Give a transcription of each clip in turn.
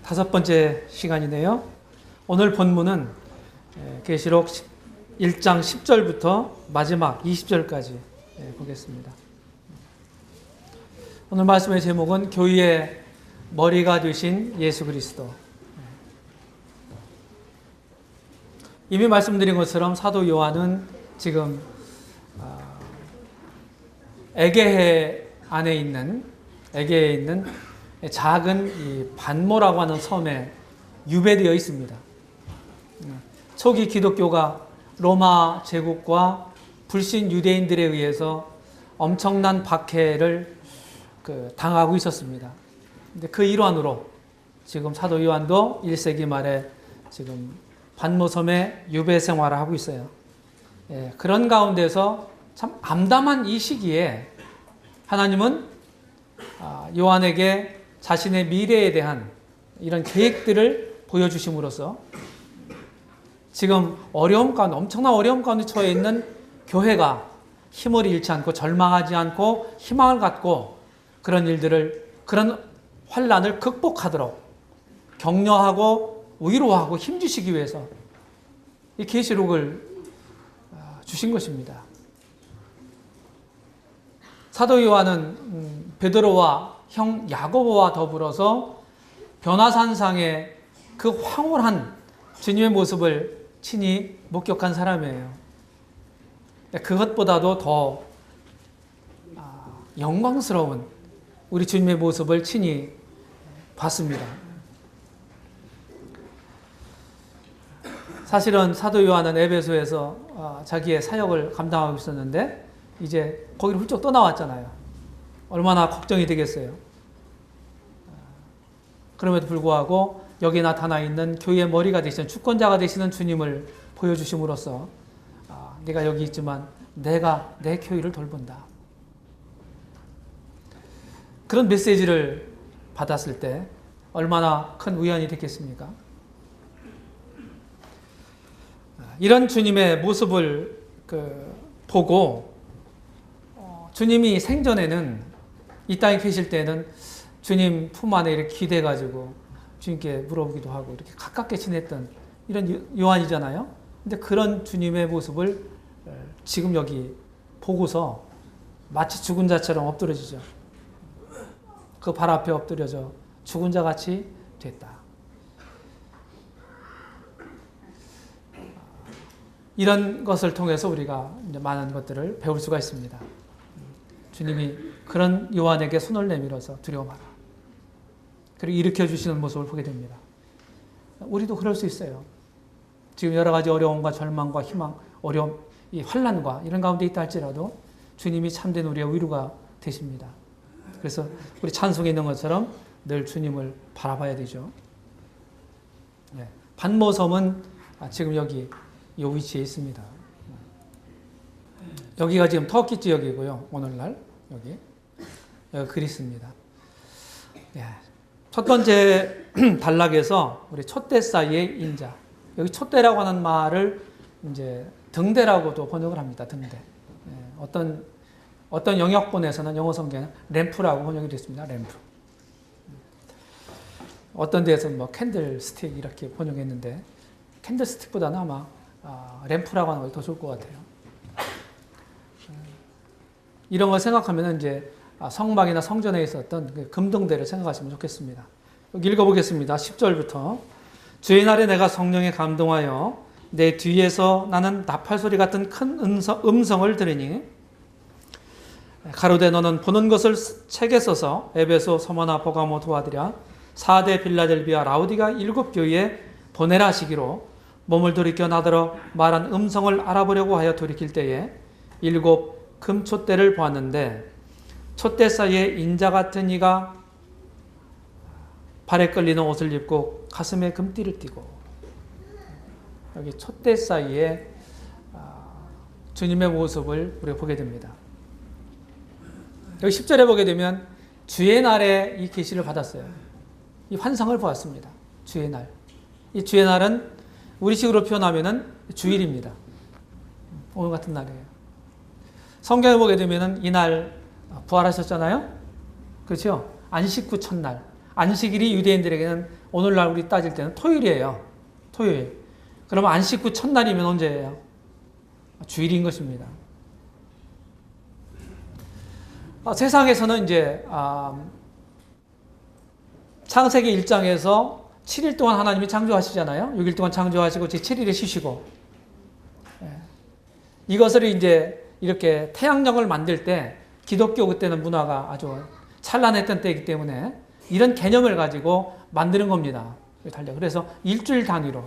다섯 번째 시간이네요. 오늘 본문은 계시록 1장 10절부터 마지막 20절까지 보겠습니다. 오늘 말씀의 제목은 교회의 머리가 되신 예수 그리스도. 이미 말씀드린 것처럼 사도 요한은 지금 에게해 안에 있는 작은 이 반모라고 하는 섬에 유배되어 있습니다. 초기 기독교가 로마 제국과 불신 유대인들에 의해서 엄청난 박해를 당하고 있었습니다. 근데 그 일환으로 지금 사도 요한도 1세기 말에 지금 반모섬에 유배 생활을 하고 있어요. 그런 가운데서 참 암담한 이 시기에 하나님은 요한에게 자신의 미래에 대한 이런 계획들을 보여주심으로써 지금 어려움 가운데, 엄청난 어려움 가운데 처해 있는 교회가 힘을 잃지 않고 절망하지 않고 희망을 갖고 그런 일들을, 그런 환난을 극복하도록 격려하고 위로하고 힘주시기 위해서 이 계시록을 주신 것입니다. 사도 요한은 베드로와 형 야고보와 더불어서 변화산상의 그 황홀한 주님의 모습을 친히 목격한 사람이에요. 그것보다도 더 영광스러운 우리 주님의 모습을 친히 봤습니다. 사실은 사도 요한은 에베소에서 자기의 사역을 감당하고 있었는데 이제 거기를 훌쩍 떠나왔잖아요. 얼마나 걱정이 되겠어요. 그럼에도 불구하고 여기 나타나 있는 교회의 머리가 되시는 주권자가 되시는 주님을 보여주심으로써 네가 여기 있지만 내가 내 교회를 돌본다. 그런 메시지를 받았을 때 얼마나 큰 위안이 됐겠습니까? 이런 주님의 모습을 보고 주님이 생전에는 이 땅에 계실 때는 주님 품 안에 이렇게 기대가지고 주님께 물어보기도 하고 이렇게 가깝게 지냈던 이런 요한이잖아요. 근데 그런 주님의 모습을 지금 여기 보고서 마치 죽은 자처럼 엎드러지죠. 그 발 앞에 엎드려져 죽은 자 같이 됐다. 이런 것을 통해서 우리가 이제 많은 것들을 배울 수가 있습니다. 주님이 그런 요한에게 손을 내밀어서 두려워 마라. 그리고 일으켜 주시는 모습을 보게 됩니다. 우리도 그럴 수 있어요. 지금 여러 가지 어려움과 절망과 희망, 어려움, 이 환난과 이런 가운데 있다 할지라도 주님이 참된 우리의 위로가 되십니다. 그래서 우리 찬송에 있는 것처럼 늘 주님을 바라봐야 되죠. 반모섬은 지금 여기 이 위치에 있습니다. 여기가 지금 터키 지역이고요. 오늘날 여기 그리스입니다. 첫 번째 단락에서 우리 촛대 사이의 인자. 여기 촛대라고 하는 말을 이제 등대라고도 번역을 합니다. 등대. 어떤 영역본에서는 영어 성경에는 램프라고 번역이 됐습니다. 램프. 어떤 데에서는 뭐 캔들 스틱 이렇게 번역했는데 캔들 스틱보다는 아마 램프라고 하는 것이 더 좋을 것 같아요. 이런 걸 생각하면 이제 성막이나 성전에 있었던 그 금등대를 생각하시면 좋겠습니다. 여기 읽어보겠습니다. 10절부터 주의 날에 내가 성령에 감동하여 내 뒤에서 나는 나팔소리 같은 큰 음성을 들으니 가로되 너는 보는 것을 책에 써서 에베소, 서머나, 보가모, 두아디라, 사대, 빌라델비아, 라우디가 7교회에 보내라 하시기로 몸을 돌이켜 나더러 말한 음성을 알아보려고 하여 돌이킬 때에 7 금촛대를 보았는데 촛대 사이에 인자 같은 이가 발에 끌리는 옷을 입고 가슴에 금띠를 띠고 여기 촛대 사이에 주님의 모습을 우리가 보게 됩니다. 여기 10절에 보게 되면 주의 날에 이 계시를 받았어요. 이 환상을 보았습니다. 주의 날. 이 주의 날은 우리식으로 표현하면 주일입니다. 오늘 같은 날이에요. 성경에 보게 되면 이날 부활하셨잖아요. 그렇죠? 안식 후 첫날. 안식일이 유대인들에게는 오늘날 우리 따질 때는 토요일이에요. 토요일. 그러면 안식 후 첫날이면 언제예요? 주일인 것입니다. 세상에서는 이제 창세기 1장에서 7일 동안 하나님이 창조하시잖아요. 6일 동안 창조하시고 제 7일에 쉬시고. 이것을 이제 이렇게 태양력을 만들 때 기독교 그때는 문화가 아주 찬란했던 때이기 때문에 이런 개념을 가지고 만드는 겁니다. 그래서 일주일 단위로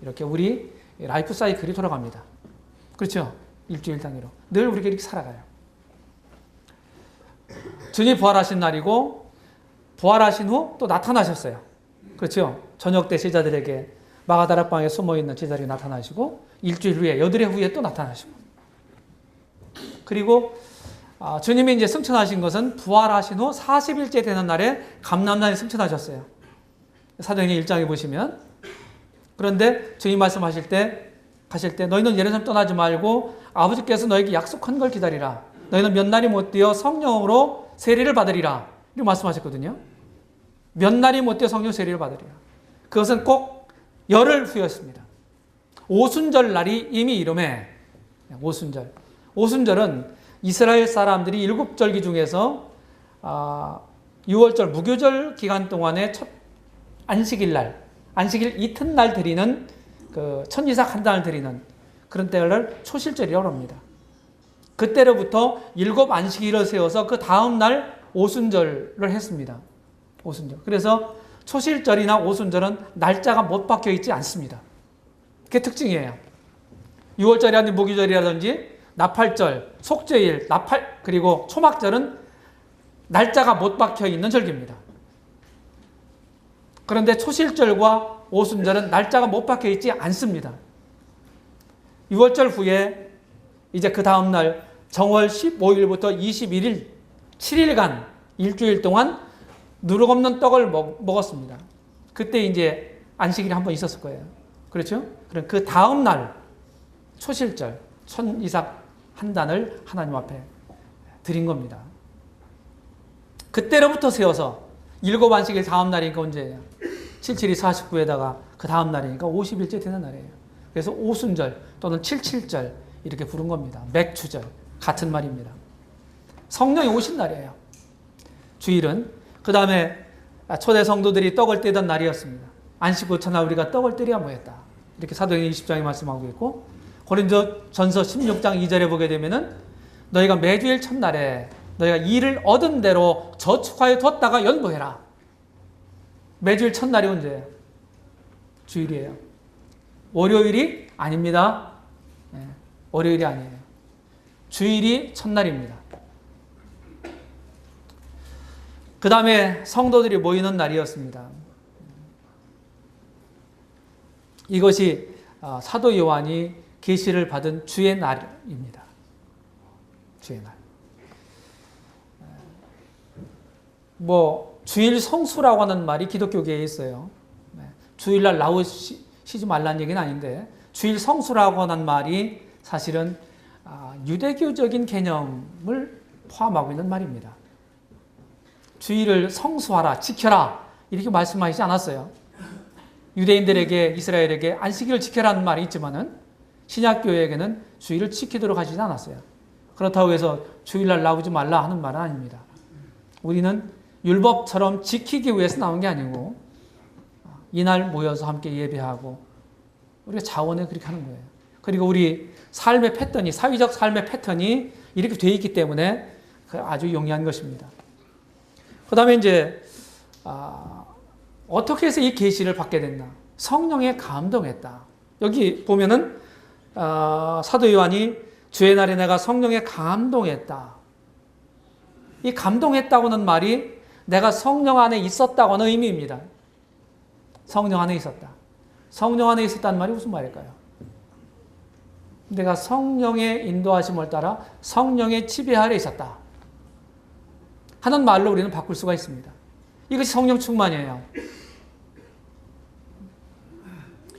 이렇게 우리 라이프 사이클이 돌아갑니다. 그렇죠? 일주일 단위로. 늘 우리가 이렇게 살아가요. 주님 부활하신 날이고 부활하신 후 또 나타나셨어요. 그렇죠? 저녁 때 제자들에게 마가다락방에 숨어있는 제자들이 나타나시고 일주일 후에 여드레 후에 또 나타나시고 그리고 주님이 이제 승천하신 것은 부활하신 후 40일째 되는 날에 감람산에 승천하셨어요. 사도행전 1장에 보시면 그런데 주님 말씀하실 때 가실 때 너희는 예루살렘 떠나지 말고 아버지께서 너에게 약속한 걸 기다리라. 너희는 몇 날이 못 되어 성령으로 세례를 받으리라. 이렇게 말씀하셨거든요. 몇 날이 못 되어 성령 세례를 받으리라. 그것은 꼭 열흘 후였습니다. 오순절 날이 이미 이름에 오순절. 오순절은 이스라엘 사람들이 7절기 중에서 6월절 무교절 기간 동안에 첫 안식일 날, 안식일 이튿날 드리는 그 천이삭 한 단을 드리는 그런 때를 초실절이라고 합니다. 그때로부터 7 안식일을 세워서 그 다음 날 오순절을 했습니다. 오순절. 그래서 초실절이나 오순절은 날짜가 못 박혀 있지 않습니다. 그게 특징이에요. 6월절이라든지 무교절이라든지 나팔절, 속죄일, 그리고 초막절은 날짜가 못 박혀 있는 절기입니다. 그런데 초실절과 오순절은 날짜가 못 박혀 있지 않습니다. 6월절 후에 이제 그 다음 날 정월 15일부터 21일 7일간 일주일 동안 누룩 없는 떡을 먹었습니다. 그때 이제 안식일이 한 번 있었을 거예요. 그렇죠? 그럼 그 다음 날 초실절 천이삭 한 단을 하나님 앞에 드린 겁니다. 그때로부터 세워서 7 안식일 다음 날이니까 언제예요? 77이 49에다가 그 다음 날이니까 50일째 되는 날이에요. 그래서 오순절 또는 77절 이렇게 부른 겁니다. 맥추절 같은 말입니다. 성령이 오신 날이에요. 주일은 그 다음에 초대 성도들이 떡을 떼던 날이었습니다. 안식 후 첫날 우리가 떡을 떼려야 뭐했다. 이렇게 사도행전 20장에 말씀하고 있고 고린도전서 16장 2절에 보게 되면은 너희가 매주일 첫날에 너희가 일을 얻은 대로 저축하여 뒀다가 연보해라. 매주일 첫날이 언제예요? 주일이에요. 월요일이 아닙니다. 네, 월요일이 아니에요. 주일이 첫날입니다. 그 다음에 성도들이 모이는 날이었습니다. 이것이 사도 요한이 계시를 받은 주의 날입니다. 주의 날. 주일 성수라고 하는 말이 기독교계에 있어요. 주일날 나오시지 말라는 얘기는 아닌데 주일 성수라고 하는 말이 사실은 유대교적인 개념을 포함하고 있는 말입니다. 주일을 성수하라, 지켜라 이렇게 말씀하시지 않았어요. 유대인들에게 이스라엘에게 안식일을 지켜라는 말이 있지만은 신약교회에게는 주일을 지키도록 하시지 않았어요. 그렇다고 해서 주일날 나오지 말라 하는 말은 아닙니다. 우리는 율법처럼 지키기 위해서 나온 게 아니고 이날 모여서 함께 예배하고 우리가 자원에 그렇게 하는 거예요. 그리고 우리 삶의 패턴이 사회적 삶의 패턴이 이렇게 돼 있기 때문에 아주 용이한 것입니다. 그 다음에 이제 어떻게 해서 이 계시를 받게 됐나? 성령에 감동했다. 여기 보면은 사도 요한이 주의 날에 내가 성령에 감동했다. 이 감동했다고는 말이 내가 성령 안에 있었다고는 의미입니다. 성령 안에 있었다. 성령 안에 있었다는 말이 무슨 말일까요? 내가 성령의 인도하심을 따라 성령의 지배 아래 있었다 하는 말로 우리는 바꿀 수가 있습니다. 이것이 성령 충만이에요.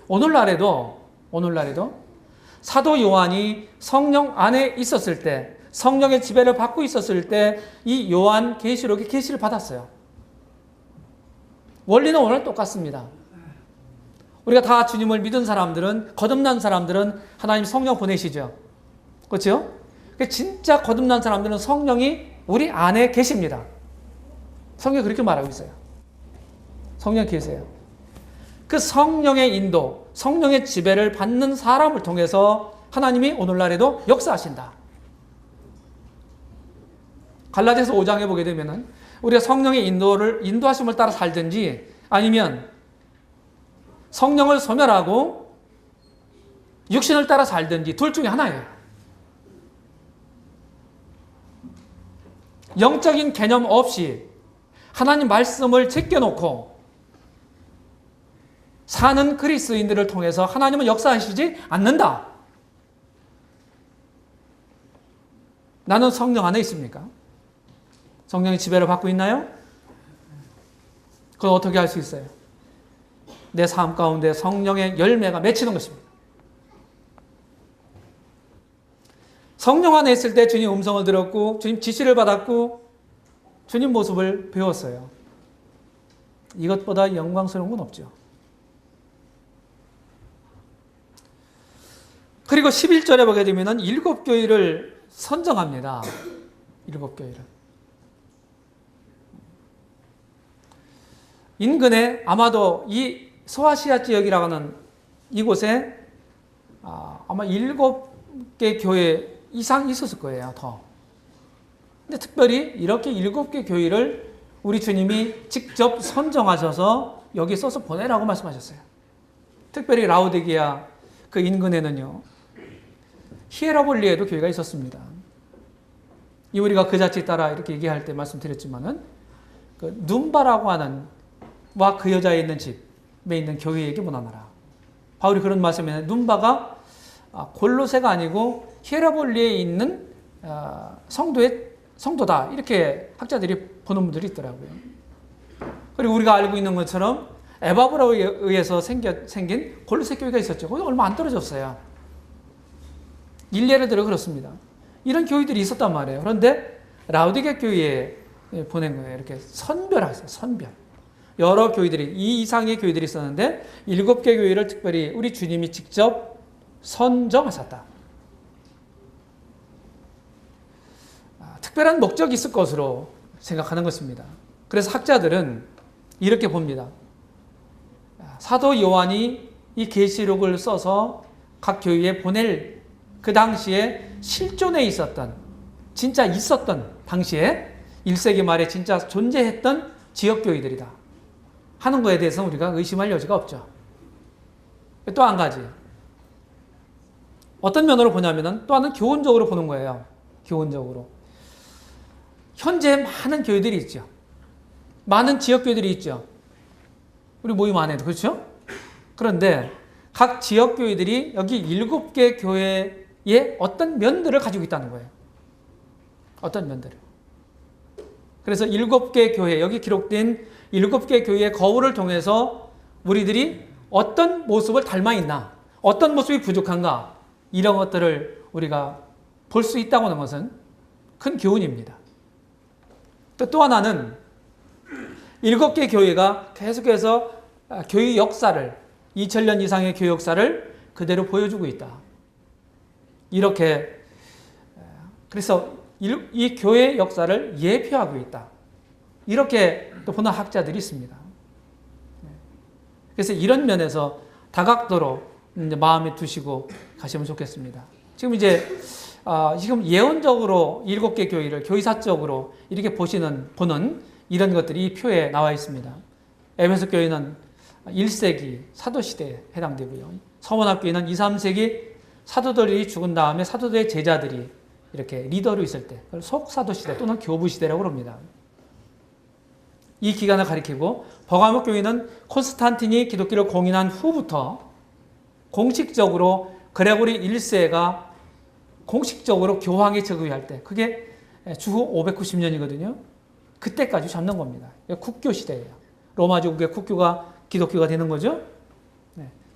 오늘날에도 사도 요한이 성령 안에 있었을 때, 성령의 지배를 받고 있었을 때 이 요한 계시록의 계시를 받았어요. 원리는 오늘 똑같습니다. 우리가 다 주님을 믿은 사람들은, 거듭난 사람들은 하나님 성령 보내시죠. 그렇죠? 진짜 거듭난 사람들은 성령이 우리 안에 계십니다. 성경이 그렇게 말하고 있어요. 성령 계세요. 그 성령의 인도, 성령의 지배를 받는 사람을 통해서 하나님이 오늘날에도 역사하신다. 갈라디아서 5장에 보게 되면은 우리가 성령의 인도하심을 따라 살든지 아니면 성령을 소멸하고 육신을 따라 살든지 둘 중에 하나예요. 영적인 개념 없이 하나님 말씀을 제껴놓고 사는 그리스도인들을 통해서 하나님은 역사하시지 않는다. 나는 성령 안에 있습니까? 성령의 지배를 받고 있나요? 그건 어떻게 할 수 있어요? 내 삶 가운데 성령의 열매가 맺히는 것입니다. 성령 안에 있을 때 주님 음성을 들었고 주님 지시를 받았고 주님 모습을 배웠어요. 이것보다 영광스러운 건 없죠. 그리고 11절에 보게 되면 7교회를 선정합니다. 7교회를. 인근에 아마도 이 소아시아 지역이라고 하는 이곳에 아마 7개 교회 이상 있었을 거예요. 더. 근데 특별히 이렇게 7개 교회를 우리 주님이 직접 선정하셔서 여기 써서 보내라고 말씀하셨어요. 특별히 라오디게아 그 인근에는요. 히에라볼리에도 교회가 있었습니다. 이 우리가 그 자체 따라 이렇게 얘기할 때 말씀드렸지만은 그 눈바라고 하는 와 그 여자에 있는 집에 있는 교회에게 문안하라. 바울이 그런 말씀에 눈바가 골로새가 아니고 히에라볼리에 있는 성도다. 이렇게 학자들이 보는 분들이 있더라고요. 그리고 우리가 알고 있는 것처럼 에바브라에 의해서 생긴 골로새 교회가 있었죠. 거기 얼마 안 떨어졌어요. 일례를 들어 그렇습니다. 이런 교회들이 있었단 말이에요. 그런데 라오디게 교회에 보낸 거예요. 이렇게 선별하세요. 선별. 여러 교회들이, 이 이상의 교회들이 있었는데 7개 교회를 특별히 우리 주님이 직접 선정하셨다. 특별한 목적이 있을 것으로 생각하는 것입니다. 그래서 학자들은 이렇게 봅니다. 사도 요한이 이 계시록을 써서 각 교회에 보낼 그 당시에 실존에 있었던, 진짜 있었던 당시에 1세기 말에 진짜 존재했던 지역교회들이다 하는 거에 대해서는 우리가 의심할 여지가 없죠. 또 한 가지. 어떤 면으로 보냐면은 또 하나는 교훈적으로 보는 거예요. 교훈적으로. 현재 많은 교회들이 있죠. 많은 지역교회들이 있죠. 우리 모임 안에도. 그렇죠? 그런데 각 지역교회들이 여기 7개 교회의 어떤 면들을 가지고 있다는 거예요. 어떤 면들을. 그래서 7개 교회, 여기 기록된 7개 교회의 거울을 통해서 우리들이 어떤 모습을 닮아 있나, 어떤 모습이 부족한가, 이런 것들을 우리가 볼 수 있다고 하는 것은 큰 교훈입니다. 또 하나는 7개 교회가 계속해서 교회 역사를, 2000년 이상의 교회 역사를 그대로 보여주고 있다. 이렇게, 그래서 이 교회 역사를 예표하고 있다. 이렇게 또 보는 학자들이 있습니다. 그래서 이런 면에서 다각도로 이제 마음에 두시고 가시면 좋겠습니다. 지금 지금 예언적으로 7개 교회를 교회사적으로 이렇게 보는 이런 것들이 이 표에 나와 있습니다. 에베소 교회는 1세기 사도시대에 해당되고요. 서원학교회는 2, 3세기 사도들이 죽은 다음에 사도들의 제자들이 이렇게 리더로 있을 때, 그걸 속사도시대 또는 교부시대라고 합니다. 이 기간을 가리키고, 버가모 교회는 콘스탄틴이 기독교를 공인한 후부터 공식적으로 그레고리 1세가 공식적으로 교황에 즉위할 때, 그게 주후 590년이거든요. 그때까지 잡는 겁니다. 국교 시대예요. 로마 제국의 국교가 기독교가 되는 거죠.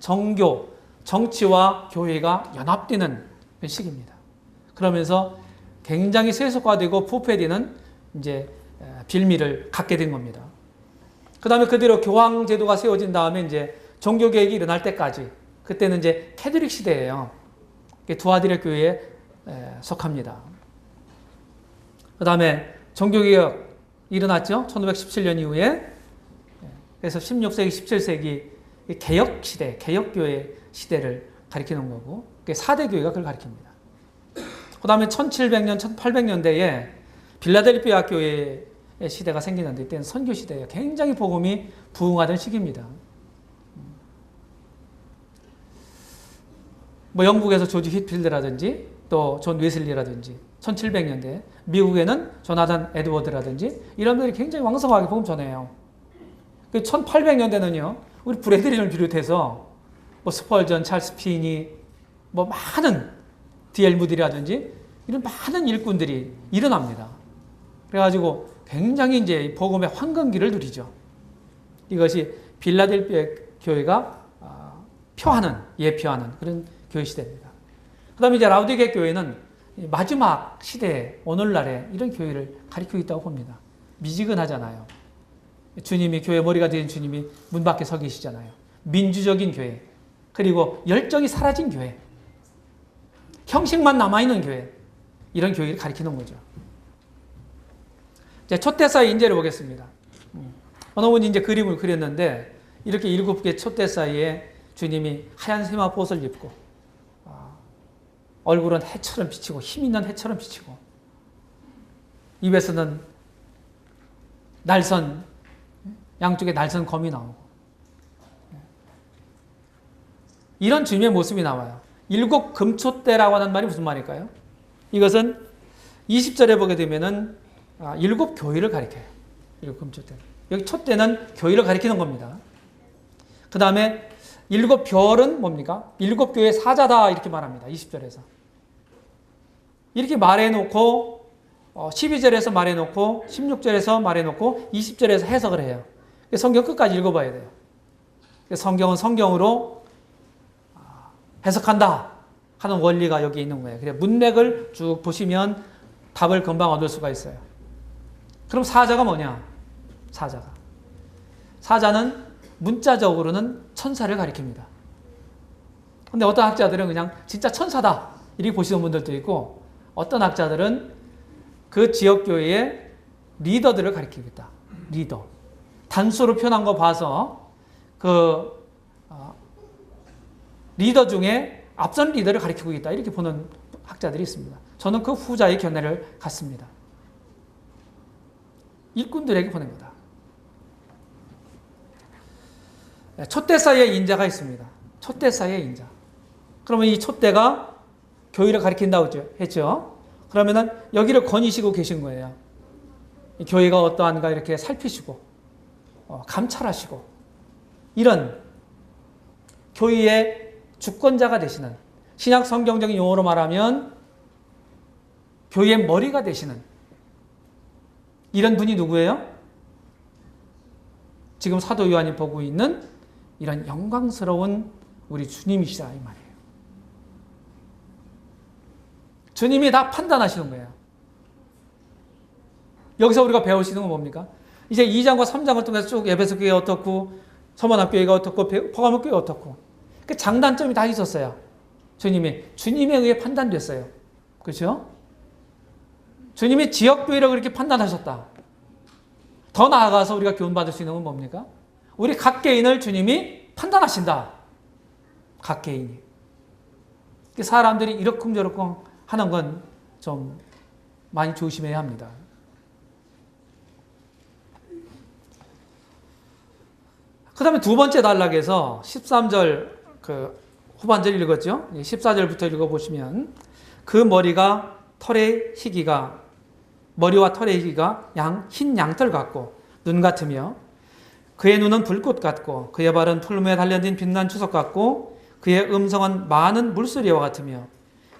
정교, 정치와 교회가 연합되는 시기입니다. 그러면서 굉장히 세속화되고 부패되는 이제 빌미를 갖게 된 겁니다. 그 다음에 그대로 교황 제도가 세워진 다음에 이제 종교개혁이 일어날 때까지, 그때는 이제 캐톨릭 시대예요. 두 아들의 교회에 속합니다. 그 다음에 종교개혁 일어났죠. 1517년 이후에. 그래서 16세기, 17세기 개혁 시대, 개혁교회 시대를 가리키는 거고, 4대 교회가 그걸 가리킵니다. 그 다음에 1700년, 1800년대에 빌라델피아 교회의 시대가 생기는데, 이때는 선교 시대예요. 굉장히 복음이 부흥하던 시기입니다. 뭐 영국에서 조지 휘필드라든지 또 존 웨슬리라든지 1700년대, 미국에는 조나단 에드워드라든지 이런 분들이 굉장히 왕성하게 복음 전해요. 1800년대는요, 우리 브래들리를 비롯해서 뭐 스펄전, 찰스 피니, 뭐 많은 D.L. 무디라든지 이런 많은 일꾼들이 일어납니다. 그래가지고 굉장히 이제 복음의 황금기를 누리죠. 이것이 빌라델피아 교회가 예표하는 그런 교회 시대입니다. 그 다음에 이제 라우디게 교회는 마지막 시대에 오늘날에 이런 교회를 가리키고 있다고 봅니다. 미지근하잖아요. 주님이 교회 머리가 된 주님이 문 밖에 서 계시잖아요. 민주적인 교회, 그리고 열정이 사라진 교회, 형식만 남아있는 교회, 이런 교회를 가리키는 거죠. 이제 촛대사의 인재를 보겠습니다. 어느 분이 이제 그림을 그렸는데 이렇게 7개 촛대사이에 주님이 하얀 세마포옷을 입고 얼굴은 해처럼 비치고 힘 있는 해처럼 비치고 입에서는 날선, 양쪽에 날선 검이 나오고 이런 주님의 모습이 나와요. 7 금촛대라고 하는 말이 무슨 말일까요? 이것은 20절에 보게 되면은 7 교회를 가리켜요. 7 금촛대. 여기 촛대는 교회를 가리키는 겁니다. 그 다음에 7 별은 뭡니까? 7 교회의 사자다 이렇게 말합니다. 20절에서. 이렇게 말해놓고 12절에서 말해놓고 16절에서 말해놓고 20절에서 해석을 해요. 성경 끝까지 읽어봐야 돼요. 성경은 성경으로 해석한다 하는 원리가 여기 있는 거예요. 그래서 문맥을 쭉 보시면 답을 금방 얻을 수가 있어요. 그럼 사자가 뭐냐? 사자는 문자적으로는 천사를 가리킵니다. 근데 어떤 학자들은 그냥 진짜 천사다 이렇게 보시는 분들도 있고, 어떤 학자들은 그 지역교회의 리더들을 가리키고 있다. 리더. 단수로 표현한 거 봐서 그 리더 중에 앞선 리더를 가리키고 있다 이렇게 보는 학자들이 있습니다. 저는 그 후자의 견해를 갖습니다. 일꾼들에게 보낸 거다. 촛대사의 인자가 있습니다. 촛대사의 인자. 그러면 이 촛대가 교회를 가리킨다고 했죠. 그러면은 여기를 거니시고 계신 거예요. 이 교회가 어떠한가 이렇게 살피시고 감찰하시고 이런 교회의 주권자가 되시는, 신약 성경적인 용어로 말하면 교회의 머리가 되시는 이런 분이 누구예요? 지금 사도 요한이 보고 있는 이런 영광스러운 우리 주님이시다 이 말이에요. 주님이 다 판단하시는 거예요. 여기서 우리가 배우시는 건 뭡니까? 이제 2장과 3장을 통해서 쭉 에베소 교회가 어떻고 서머나 교회가 어떻고 포가모 교회가 어떻고 그 장단점이 다 있었어요. 주님에 의해 판단됐어요. 그렇죠? 주님이 지역교회라고 그렇게 판단하셨다. 더 나아가서 우리가 교훈받을 수 있는 건 뭡니까? 우리 각 개인을 주님이 판단하신다. 각 개인이. 사람들이 이러쿵저러쿵 하는 건 좀 많이 조심해야 합니다. 그 다음에 두 번째 단락에서 13절 그 후반절 읽었죠? 14절부터 읽어보시면 그 머리와 털의 희기가 흰 양털 같고 눈 같으며 그의 눈은 불꽃 같고 그의 발은 풀무에 단련된 빛난 주석 같고 그의 음성은 많은 물소리와 같으며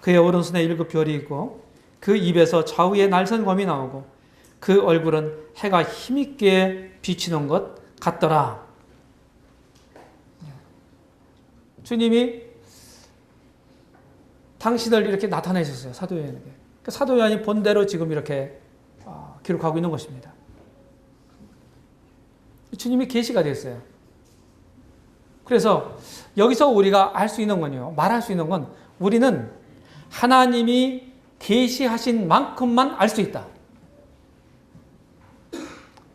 그의 오른손에 7 별이 있고 그 입에서 좌우에 날선 검이 나오고 그 얼굴은 해가 힘있게 비치는 것 같더라. 주님이 당신을 이렇게 나타내셨어요. 사도 요한에게. 사도 요한이 본대로 지금 이렇게 기록하고 있는 것입니다. 주님이 계시가 됐어요. 그래서 여기서 우리가 알 수 있는 건요, 말할 수 있는 건 우리는 하나님이 계시하신 만큼만 알 수 있다.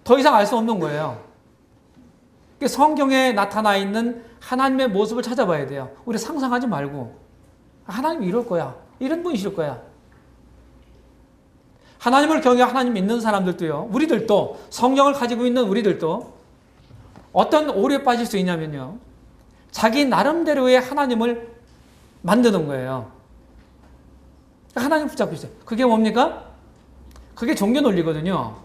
더 이상 알 수 없는 거예요. 성경에 나타나 있는 하나님의 모습을 찾아봐야 돼요. 우리 상상하지 말고 하나님이 이럴 거야, 이런 분이실 거야. 하나님을 경외하고 하나님 믿는 사람들도요, 우리들도, 성경을 가지고 있는 우리들도 어떤 오류에 빠질 수 있냐면요, 자기 나름대로의 하나님을 만드는 거예요. 하나님 붙잡고 있어요. 그게 뭡니까? 그게 종교 논리거든요.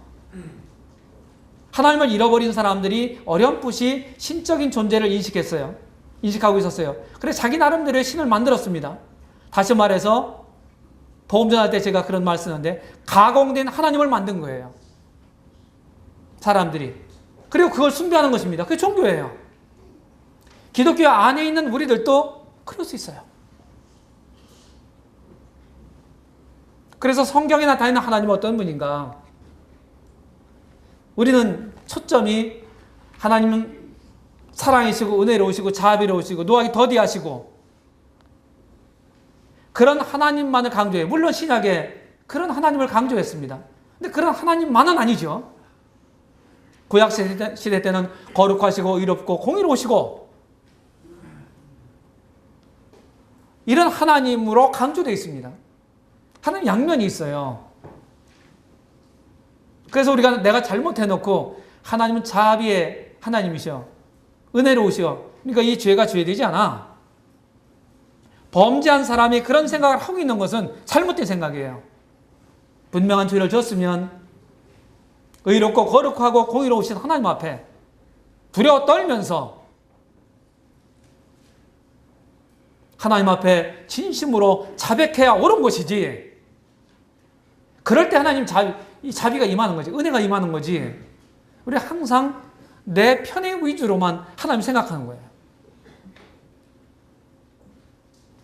하나님을 잃어버린 사람들이 어렴풋이 신적인 존재를 인식했어요. 인식하고 있었어요. 그래서 자기 나름대로의 신을 만들었습니다. 다시 말해서 복음 전할 때 제가 그런 말 쓰는데, 가공된 하나님을 만든 거예요. 사람들이. 그리고 그걸 숭배하는 것입니다. 그게 종교예요. 기독교 안에 있는 우리들도 그럴 수 있어요. 그래서 성경에 나타나는 하나님은 어떤 분인가? 우리는 초점이 하나님은 사랑이시고 은혜로우시고 자비로우시고 노하기 더디하시고 그런 하나님만을 강조해요. 물론 신약에 그런 하나님을 강조했습니다. 근데 그런 하나님만은 아니죠. 구약 시대 때는 거룩하시고 의롭고 공의로우시고 이런 하나님으로 강조되어 있습니다. 하나님 양면이 있어요. 그래서 우리가 내가 잘못해놓고 하나님은 자비의 하나님이셔, 은혜로우시어, 그러니까 이 죄가 죄되지 않아. 범죄한 사람이 그런 생각을 하고 있는 것은 잘못된 생각이에요. 분명한 죄를 졌으면 의롭고 거룩하고 공의로우신 하나님 앞에 두려워 떨면서 하나님 앞에 진심으로 자백해야 옳은 것이지. 그럴 때 하나님 자비가 임하는 거지. 은혜가 임하는 거지. 우리 항상 내 편의 위주로만 하나님 생각하는 거예요.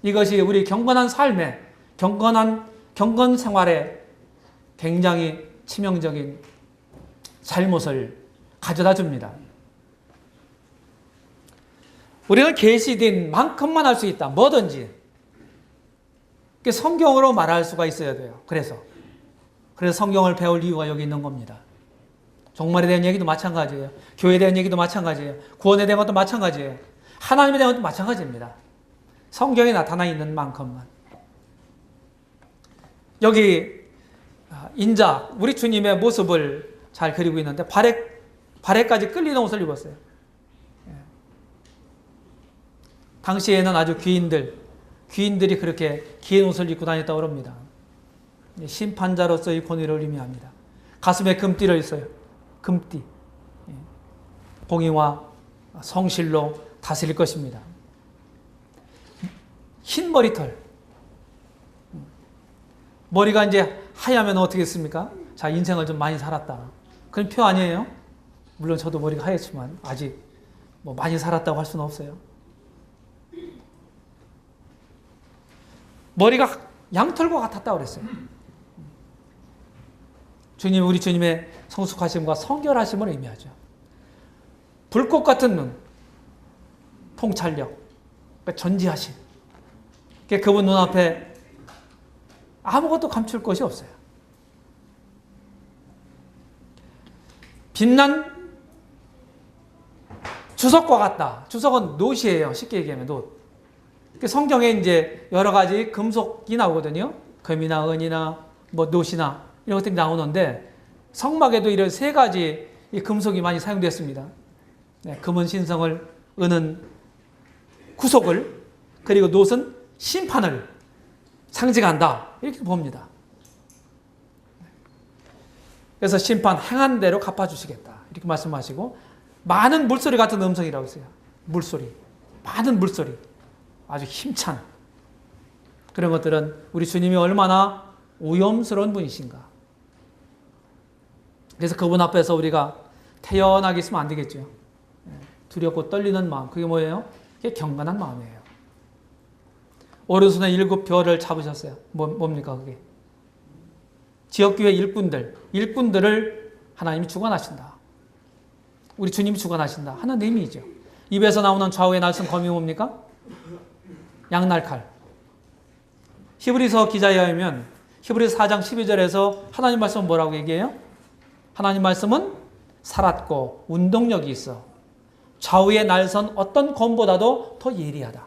이것이 우리 경건한 삶에, 경건 생활에 굉장히 치명적인 잘못을 가져다 줍니다. 우리는 계시된 만큼만 할 수 있다. 뭐든지. 성경으로 말할 수가 있어야 돼요. 그래서 성경을 배울 이유가 여기 있는 겁니다. 종말에 대한 얘기도 마찬가지예요. 교회에 대한 얘기도 마찬가지예요. 구원에 대한 것도 마찬가지예요. 하나님에 대한 것도 마찬가지입니다. 성경에 나타나 있는 만큼만. 여기 인자, 우리 주님의 모습을 잘 그리고 있는데 발에까지 끌리는 옷을 입었어요. 당시에는 아주 귀인들이 그렇게 긴 옷을 입고 다녔다고 합니다. 심판자로서의 권위를 의미합니다. 가슴에 금띠를 있어요. 금띠. 공의와 성실로 다스릴 것입니다. 흰 머리털. 머리가 이제 하얗면 어떻게 했습니까? 자, 인생을 좀 많이 살았다. 그런 표 아니에요? 물론 저도 머리가 하얗지만 아직 많이 살았다고 할 수는 없어요. 머리가 양털과 같았다고 그랬어요. 우리 주님의 성숙하심과 성결하심을 의미하죠. 불꽃 같은 눈, 통찰력, 그러니까 전지하심. 그분 눈앞에 아무것도 감출 것이 없어요. 빛난 주석과 같다. 주석은 놋이에요. 쉽게 얘기하면 놋. 성경에 이제 여러 가지 금속이 나오거든요. 금이나 은이나 놋이나 이런 것들이 나오는데 성막에도 이런 세 가지 이 금속이 많이 사용됐습니다. 금은 신성을, 은은 구속을, 그리고 놋은 심판을 상징한다. 이렇게 봅니다. 그래서 심판 행한 대로 갚아주시겠다. 이렇게 말씀하시고 많은 물소리 같은 음성이라고 했어요. 물소리. 많은 물소리. 아주 힘찬 그런 것들은 우리 주님이 얼마나 오염스러운 분이신가. 그래서 그분 앞에서 우리가 태연하게 있으면 안 되겠죠. 두렵고 떨리는 마음. 그게 뭐예요? 그게 경건한 마음이에요. 오른손에 7별을 잡으셨어요. 뭡니까 그게? 지역교회 일꾼들을 하나님이 주관하신다. 우리 주님이 주관하신다 하는 의미이죠. 입에서 나오는 좌우의 날선 검이 뭡니까? 양날칼. 히브리서 기자에 의하면 히브리서 4장 12절에서 하나님 말씀은 뭐라고 얘기해요? 하나님 말씀은 살았고 운동력이 있어 좌우의 날선 어떤 검보다도 더 예리하다.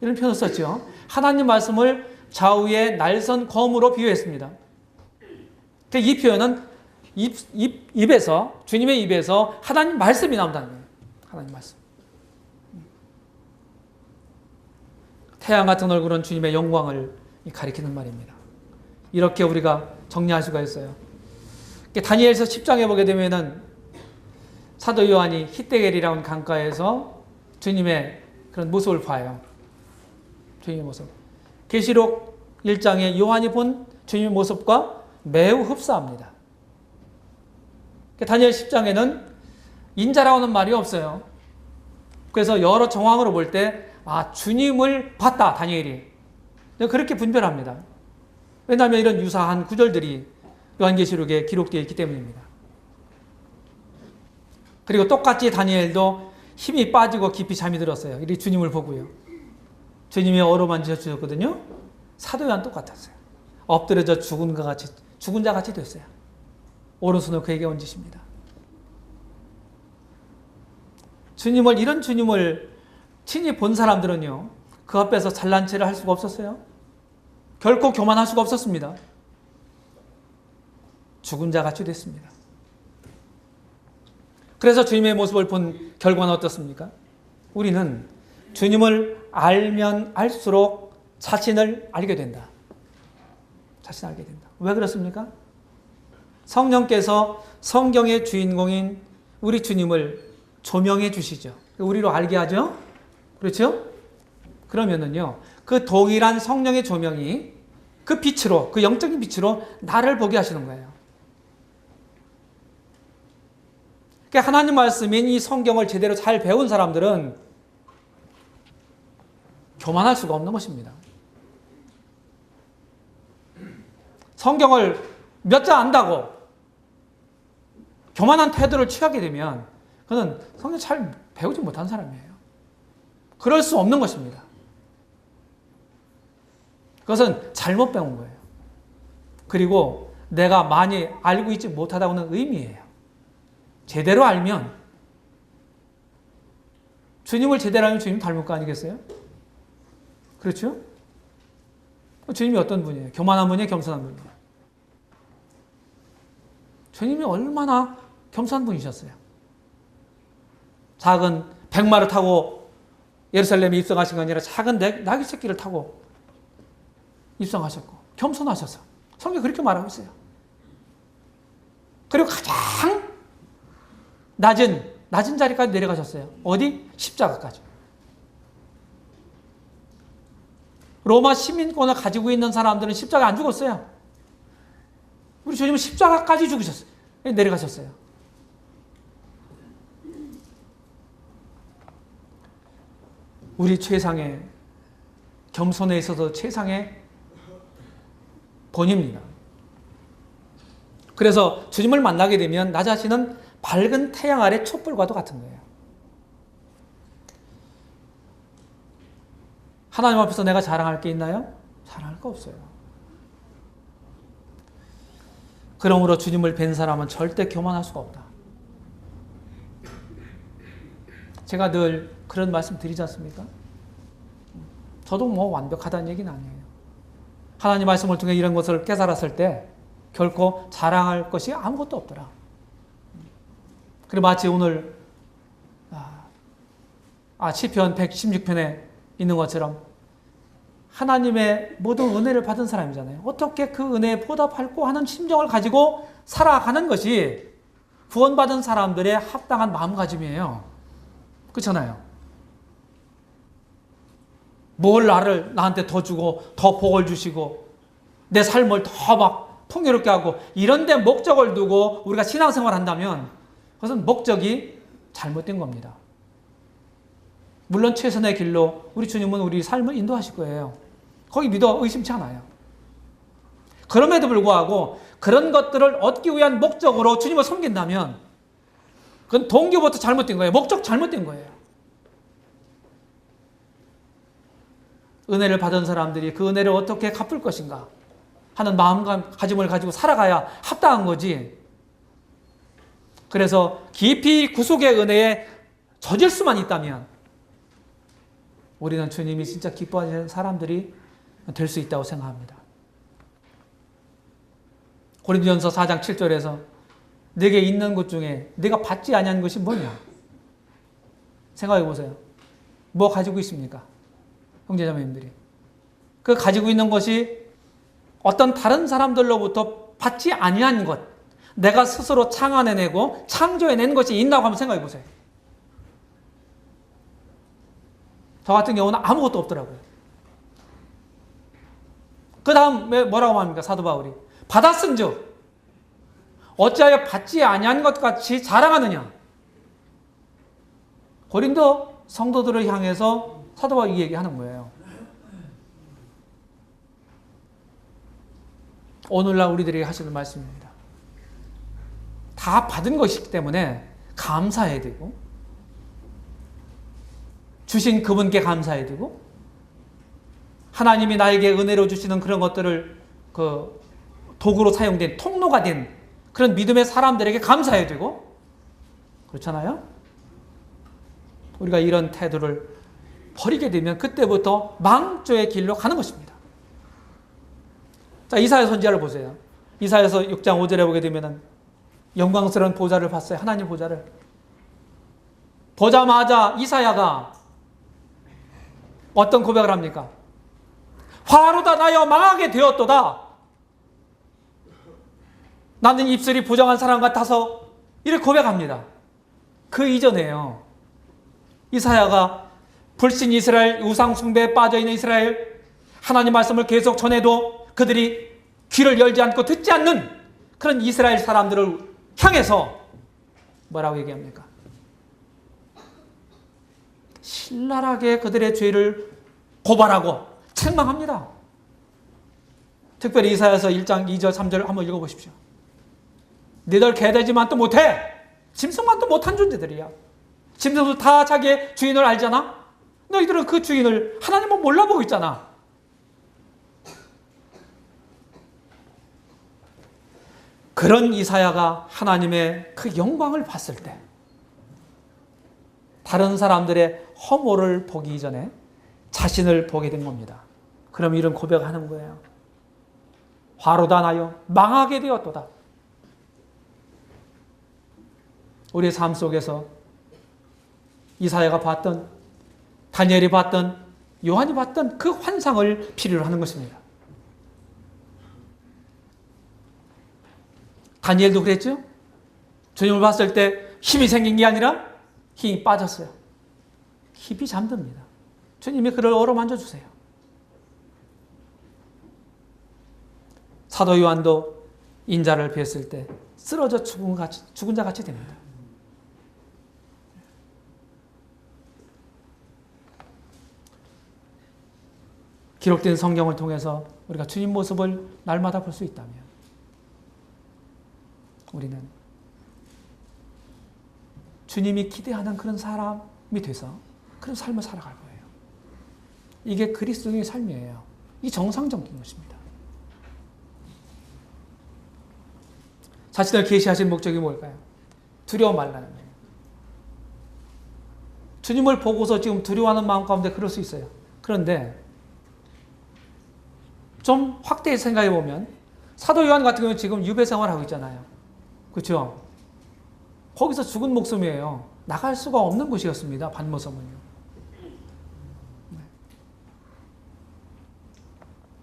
이런 표현을 썼죠. 하나님 말씀을 좌우의 날선 검으로 비유했습니다. 이 표현은 입에서 주님의 입에서 하나님 말씀이 나온다는 거예요. 하나님 말씀. 태양 같은 얼굴은 주님의 영광을 가리키는 말입니다. 이렇게 우리가 정리할 수가 있어요. 다니엘서 10장에 보게 되면은 사도 요한이 히데겔이라는 강가에서 주님의 그런 모습을 봐요. 주님의 모습. 계시록 1장에 요한이 본 주님의 모습과 매우 흡사합니다. 다니엘 10장에는 인자라고는 말이 없어요. 그래서 여러 정황으로 볼 때 주님을 봤다 다니엘이 그렇게 분별합니다. 왜냐하면 이런 유사한 구절들이 요한계시록에 기록되어 있기 때문입니다. 그리고 똑같이 다니엘도 힘이 빠지고 깊이 잠이 들었어요. 이 주님을 보고요. 주님이 어루만져 주셨거든요. 사도 요한 똑같았어요. 엎드려져 죽은 자 같이 됐어요. 오른손을 그에게 얹으십니다. 이런 주님을 친히 본 사람들은요, 그 앞에서 잘난 체를 할 수가 없었어요. 결코 교만할 수가 없었습니다. 죽은 자 같이 됐습니다. 그래서 주님의 모습을 본 결과는 어떻습니까? 우리는 주님을 알면 알수록 자신을 알게 된다. 자신을 알게 된다. 왜 그렇습니까? 성령께서 성경의 주인공인 우리 주님을 조명해 주시죠. 우리로 알게 하죠. 그렇죠? 그러면은요, 그 동일한 성령의 조명이 그 빛으로, 그 영적인 빛으로 나를 보게 하시는 거예요. 그러니까 하나님 말씀인 이 성경을 제대로 잘 배운 사람들은 교만할 수가 없는 것입니다. 성경을 몇 자 안다고 교만한 태도를 취하게 되면 그는 성경 잘 배우지 못한 사람이에요. 그럴 수 없는 것입니다. 그것은 잘못 배운 거예요. 그리고 내가 많이 알고 있지 못하다고는 의미예요. 제대로 알면, 주님을 제대로 알면 주님 닮을 거 아니겠어요? 그렇죠? 주님이 어떤 분이에요? 교만한 분이에요? 겸손한 분이에요? 주님이 얼마나 겸손한 분이셨어요? 작은 백마를 타고 예루살렘에 입성하신 게 아니라 작은 나귀 새끼를 타고 입성하셨고 겸손하셔서 성경이 그렇게 말하고 있어요. 그리고 가장 낮은 자리까지 내려가셨어요. 어디? 십자가까지. 로마 시민권을 가지고 있는 사람들은 십자가 안 죽었어요. 우리 주님은 십자가까지 죽으셨어요. 내려가셨어요. 우리 최상의, 겸손에 있어서 최상의 본입니다. 그래서 주님을 만나게 되면 나 자신은 밝은 태양 아래 촛불과도 같은 거예요. 하나님 앞에서 내가 자랑할 게 있나요? 자랑할 거 없어요. 그러므로 주님을 뵌 사람은 절대 교만할 수가 없다. 제가 늘 그런 말씀 드리지 않습니까? 저도 완벽하다는 얘기는 아니에요. 하나님 말씀을 통해 이런 것을 깨달았을 때 결코 자랑할 것이 아무것도 없더라. 그리고 마치 오늘 시편 116편에 있는 것처럼 하나님의 모든 은혜를 받은 사람이잖아요. 어떻게 그 은혜에 보답할고 하는 심정을 가지고 살아가는 것이 구원받은 사람들의 합당한 마음가짐이에요. 그렇잖아요. 뭘 나한테 더 주고 더 복을 주시고 내 삶을 더 막 풍요롭게 하고 이런 데 목적을 두고 우리가 신앙생활을 한다면 그것은 목적이 잘못된 겁니다. 물론 최선의 길로 우리 주님은 우리 삶을 인도하실 거예요. 거기 믿어 의심치 않아요. 그럼에도 불구하고 그런 것들을 얻기 위한 목적으로 주님을 섬긴다면 그건 동기부터 잘못된 거예요. 목적 잘못된 거예요. 은혜를 받은 사람들이 그 은혜를 어떻게 갚을 것인가 하는 마음가짐을 가지고 살아가야 합당한 거지. 그래서 깊이 구속의 은혜에 젖을 수만 있다면 우리는 주님이 진짜 기뻐하시는 사람들이 될 수 있다고 생각합니다. 고린도전서 4장 7절에서 내게 있는 것 중에 내가 받지 아니한 것이 뭐냐? 생각해 보세요. 뭐 가지고 있습니까? 형제자매님들이. 그 가지고 있는 것이 어떤 다른 사람들로부터 받지 아니한 것, 내가 스스로 창안해내고 창조해낸 것이 있다고 한번 생각해 보세요. 저 같은 경우는 아무것도 없더라고요. 그 다음 뭐라고 합니까? 사도 바울이. 받았은즉 어찌하여 받지 아니한 것 같이 자랑하느냐? 고린도 성도들을 향해서 사도 바울이 이 얘기하는 거예요. 오늘날 우리들에게 하시는 말씀입니다. 다 받은 것이기 때문에 감사해야 되고 주신 그분께 감사해야 되고 하나님이 나에게 은혜로 주시는 그런 것들을 그 도구로 사용된 통로가 된 그런 믿음의 사람들에게 감사해야 되고 그렇잖아요? 우리가 이런 태도를 버리게 되면 그때부터 망조의 길로 가는 것입니다. 자, 이사야 선지자를 보세요. 이사야서 6장 5절에 보게 되면 영광스러운 보좌를 봤어요. 하나님 보좌를. 보자마자 이사야가 어떤 고백을 합니까? 화로다 나여 망하게 되었도다. 나는 입술이 부정한 사람 같아서 이렇게 고백합니다. 그 이전에요. 이사야가 불신 이스라엘 우상 숭배에 빠져있는 이스라엘 하나님 말씀을 계속 전해도 그들이 귀를 열지 않고 듣지 않는 그런 이스라엘 사람들을 향해서 뭐라고 얘기합니까? 신랄하게 그들의 죄를 고발하고 책망합니다. 특별히 이사야서 1장 2절 3절 한번 읽어보십시오. 너희들 개되지만 또 못해. 짐승만 또 못한 존재들이야. 짐승도 다 자기의 주인을 알잖아. 너희들은 그 주인을 하나님은 몰라보고 있잖아. 그런 이사야가 하나님의 그 영광을 봤을 때 다른 사람들의 허물을 보기 전에 자신을 보게 된 겁니다. 그럼 이런 고백을 하는 거예요. 화로다 나여 망하게 되었도다. 우리의 삶 속에서 이사야가 봤던 다니엘이 봤던 요한이 봤던 그 환상을 필요로 하는 것입니다. 다니엘도 그랬죠? 주님을 봤을 때 힘이 생긴 게 아니라 힘이 빠졌어요. 깊이 잠듭니다. 주님이 그를 어루만져 주세요. 사도 요한도 인자를 뵀을 때 쓰러져 죽은 자 같이 됩니다. 기록된 성경을 통해서 우리가 주님 모습을 날마다 볼 수 있다면 우리는 주님이 기대하는 그런 사람이 돼서 그런 삶을 살아갈 거예요. 이게 그리스도인의 삶이에요. 이 정상적인 것입니다. 자신을 계시하신 목적이 뭘까요? 두려워 말라는 거예요. 주님을 보고서 지금 두려워하는 마음 가운데 그럴 수 있어요. 그런데 좀 확대해서 생각해 보면 사도 요한 같은 경우는 지금 유배 생활하고 있잖아요. 그렇죠? 거기서 죽은 목숨이에요. 나갈 수가 없는 곳이었습니다. 반모섬은요.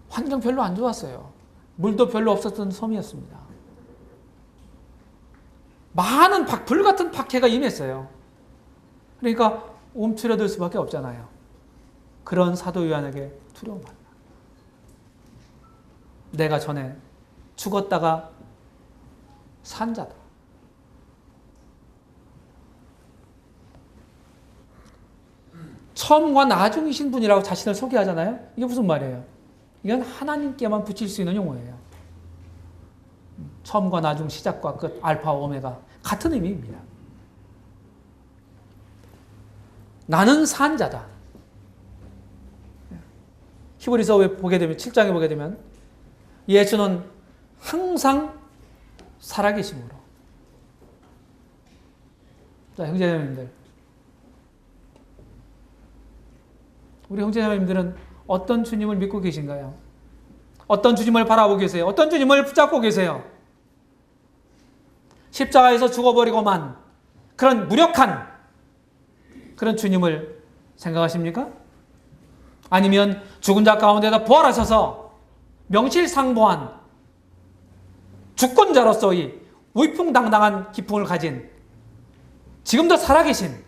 환경 별로 안 좋았어요. 물도 별로 없었던 섬이었습니다. 많은 불같은 박해가 임했어요. 그러니까 움츠러들 수밖에 없잖아요. 그런 사도 요한에게 두려움 말라. 내가 전에 죽었다가 산 자다. 처음과 나중이신 분이라고 자신을 소개하잖아요. 이게 무슨 말이에요? 이건 하나님께만 붙일 수 있는 용어예요. 처음과 나중, 시작과 끝, 알파와 오메가 같은 의미입니다. 나는 산 자다. 히브리서 보게 되면 7장에 보게 되면 예수는 항상 살아계심으로. 자, 형제자매님들, 우리 형제자매님들은 어떤 주님을 믿고 계신가요? 어떤 주님을 바라보고 계세요? 어떤 주님을 붙잡고 계세요? 십자가에서 죽어버리고만 그런 무력한 그런 주님을 생각하십니까? 아니면 죽은 자 가운데서 부활하셔서 명실상부한 주권자로서의 위풍당당한 기풍을 가진 지금도 살아계신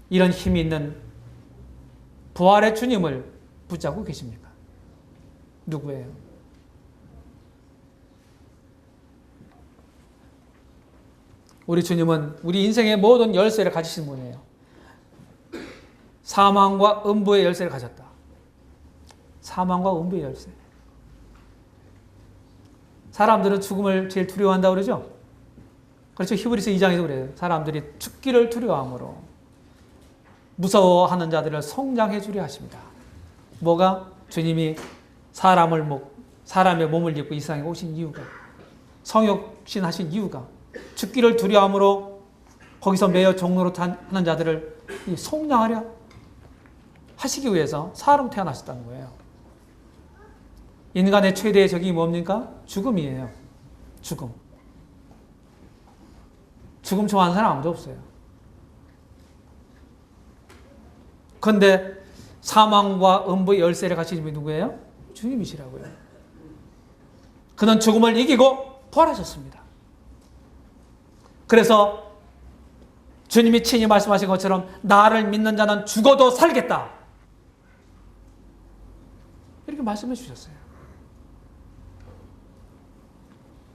이런 힘이 있는 부활의 주님을 붙잡고 계십니까? 누구예요? 우리 주님은 우리 인생의 모든 열쇠를 가지신 분이에요. 사망과 음부의 열쇠를 가졌다. 사망과 음부의 열쇠. 사람들은 죽음을 제일 두려워한다고 그러죠? 그렇죠. 히브리서 2장에도 그래요. 사람들이 죽기를 두려워함으로 무서워하는 자들을 성장해 주려 하십니다. 뭐가? 주님이 사람의 몸을 입고 이 세상에 오신 이유가, 성육신 하신 이유가 죽기를 두려워함으로 거기서 매여 종로로 하는 자들을 성장하려 하시기 위해서 사람 태어나셨다는 거예요. 인간의 최대의 적이 뭡니까? 죽음이에요. 죽음. 죽음 좋아하는 사람 아무도 없어요. 그런데 사망과 음부의 열쇠를 가지신 분이 누구예요? 주님이시라고요. 그는 죽음을 이기고 부활하셨습니다. 그래서 주님이 친히 말씀하신 것처럼 나를 믿는 자는 죽어도 살겠다. 이렇게 말씀해 주셨어요.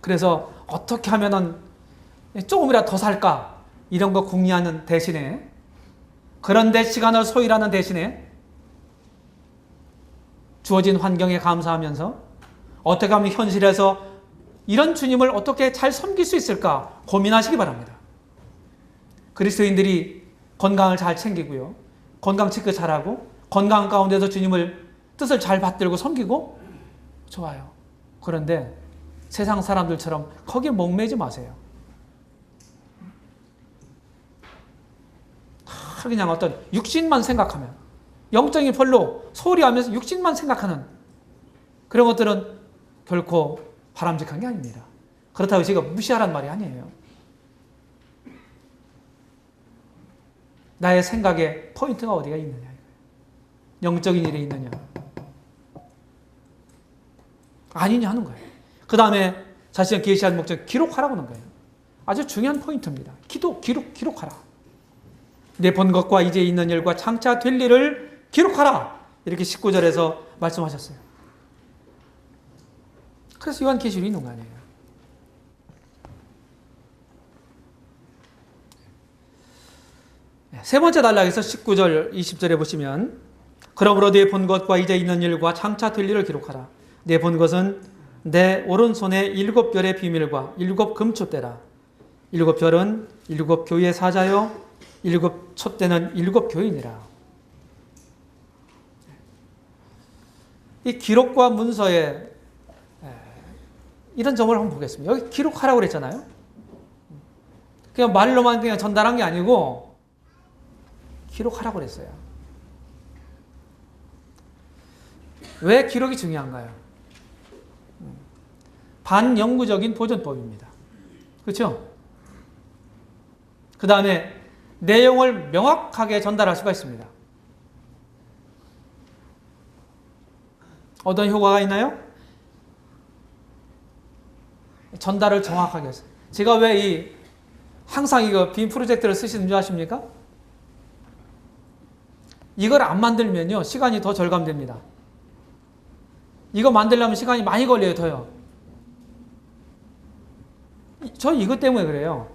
그래서 어떻게 하면은 조금이라도 더 살까? 이런 거 궁리하는 대신에, 그런데 시간을 소일하는 대신에 주어진 환경에 감사하면서 어떻게 하면 현실에서 이런 주님을 어떻게 잘 섬길 수 있을까 고민하시기 바랍니다. 그리스도인들이 건강을 잘 챙기고요. 건강 체크 잘하고 건강 가운데서 주님을 뜻을 잘 받들고 섬기고 좋아요. 그런데 세상 사람들처럼 거기에 목매지 마세요. 그냥 어떤 육신만 생각하면, 영적인 별로 소홀히 하면서 육신만 생각하는 그런 것들은 결코 바람직한 게 아닙니다. 그렇다고 제가 무시하라는 말이 아니에요. 나의 생각에 포인트가 어디가 있느냐, 영적인 일에 있느냐 아니냐 하는 거예요. 그 다음에 자신의 계시한 목적 기록하라고 하는 거예요. 아주 중요한 포인트입니다. 기록하라. 내 본 것과 이제 있는 일과 장차 될 일을 기록하라. 이렇게 19절에서 말씀하셨어요. 그래서 요한계시록이 있는 거 아니에요. 세 번째 단락에서 19절, 20절에 보시면 그러므로 내 본 것과 이제 있는 일과 장차 될 일을 기록하라. 내 본 것은 내 오른손에 7별의 비밀과 7 금촛대라. 7별은 7 교회의 사자요 7 촛대는 7 교인이라. 이 기록과 문서에 이런 점을 한번 보겠습니다. 여기 기록하라고 그랬잖아요. 그냥 말로만 그냥 전달한 게 아니고 기록하라고 그랬어요. 왜 기록이 중요한가요? 반영구적인 보존법입니다. 그렇죠? 그 다음에 내용을 명확하게 전달할 수가 있습니다. 어떤 효과가 있나요? 전달을 정확하게 해서. 제가 왜 항상 이거 빔 프로젝터를 쓰시는 줄 아십니까? 이걸 안 만들면요, 시간이 더 절감됩니다. 이거 만들려면 시간이 많이 걸려요, 더요. 저 이것 때문에 그래요.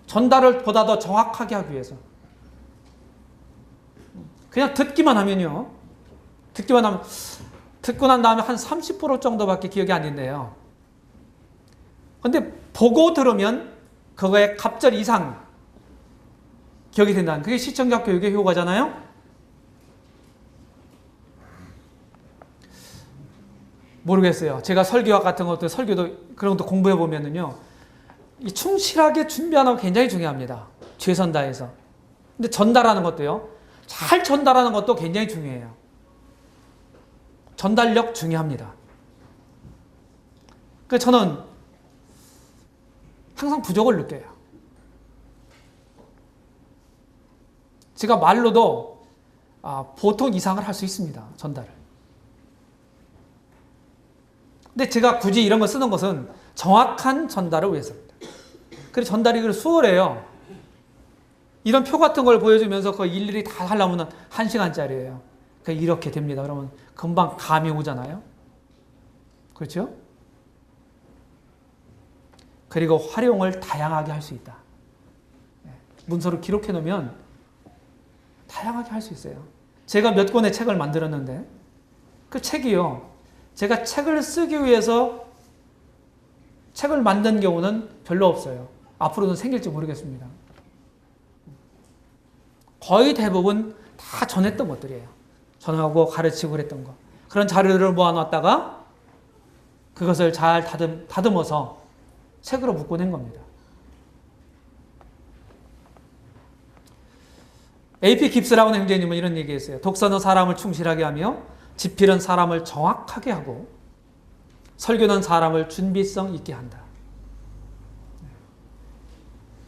전달을 보다 더 정확하게 하기 위해서. 그냥 듣기만 하면요. 듣고 난 다음에 한 30% 정도밖에 기억이 안 된대요. 근데 보고 들으면 그거의 갑절 이상 기억이 된다는, 그게 시청자 교육의 효과잖아요. 모르겠어요. 제가 설교학 같은 것도, 설교도 그런 것도 공부해 보면은요, 이 충실하게 준비하는 거 굉장히 중요합니다. 최선 다해서. 근데 전달하는 것도요, 잘 전달하는 것도 굉장히 중요해요. 전달력 중요합니다. 그래서 저는 항상 부족을 느껴요. 제가 말로도 보통 이상을 할 수 있습니다. 전달을. 근데 제가 굳이 이런 거 쓰는 것은 정확한 전달을 위해서입니다. 그래서 전달이 수월해요. 이런 표 같은 걸 보여주면서 그 일일이 다 하려면 1시간짜리예요. 이렇게 됩니다. 그러면 금방 감이 오잖아요. 그렇죠? 그리고 활용을 다양하게 할 수 있다. 문서로 기록해 놓으면 다양하게 할 수 있어요. 제가 몇 권의 책을 만들었는데 그 책이요, 제가 책을 쓰기 위해서 책을 만든 경우는 별로 없어요. 앞으로는 생길지 모르겠습니다. 거의 대부분 다 전했던 것들이에요. 전하고 가르치고 그랬던 거. 그런 자료들을 모아놨다가 그것을 잘 다듬어서 책으로 묶어낸 겁니다. A.P. 깁스라는 형제님은 이런 얘기했어요. 독서는 사람을 충실하게 하며 집필은 사람을 정확하게 하고 설교는 사람을 준비성 있게 한다.